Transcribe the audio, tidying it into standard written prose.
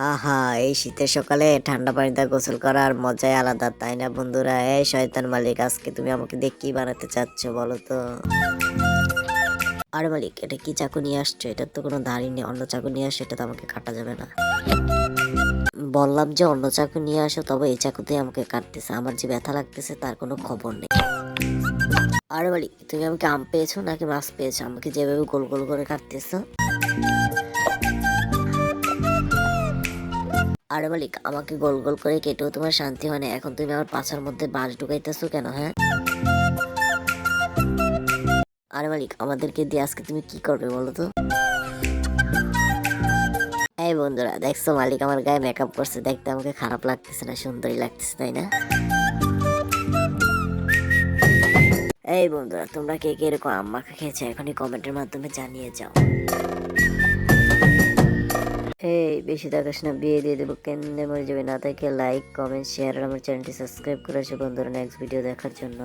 আহা! এই শীতের সকালে ঠান্ডা পানিতে গোসল করার মজাই আলাদা, তাই না বন্ধুরা? এই শয়তান মালিক, আজকে তুমি আমাকে দিয়ে কি বানাতে চাচ্ছ বলো তো? আরে মালিক, এটা কি চাকু নিয়ে আসছো? এটার তো কোনো ধারই নেই। অন্য চাকু নিয়ে আসো, এটা তো আমাকে কাটা যাবে না। বললাম যে অন্য চাকু নিয়ে আসো, তবে এই চাকুতেই আমাকে কাটতেছে। আমার যে ব্যথা লাগতেছে তার কোনো খবর নেই। আরে মালিক, তুমি আমাকে আম পেয়েছো নাকি মাছ পেয়েছো? আমাকে যেভাবে গোল গোল করে কাটতেছো। আরে মালিক, আমাকে গোল গোল করে কেটেও তোমার শান্তি হয় না। এখন তুমি আমার পাছার মধ্যে বাঁশ ঢুকাইতেছো কেন, হ্যাঁ? আরে মালিক, আমাদেরকে দিয়ে আজকে তুমি কি করবে বলো তো? এই বন্ধুরা, দেখছো মালিক আমার গায়ে মেকআপ করছে, দেখতে আমাকে খারাপ লাগতেছে না, সুন্দরী লাগতেছে, তাই না? এই বন্ধুরা, তোমরা কে কে এরকম আম মাখা খেয়েছো এখনই কমেন্টের মাধ্যমে জানিয়ে যাও। এই বেশি দেখাস না, বিয়ে দিয়ে দেবো, কেন্দ্রে মরে যাবে না। তাই লাইক কমেন্ট শেয়ার আর আমার চ্যানেলটি সাবস্ক্রাইব করে আসো বন্ধুরা নেক্সট ভিডিও দেখার জন্য।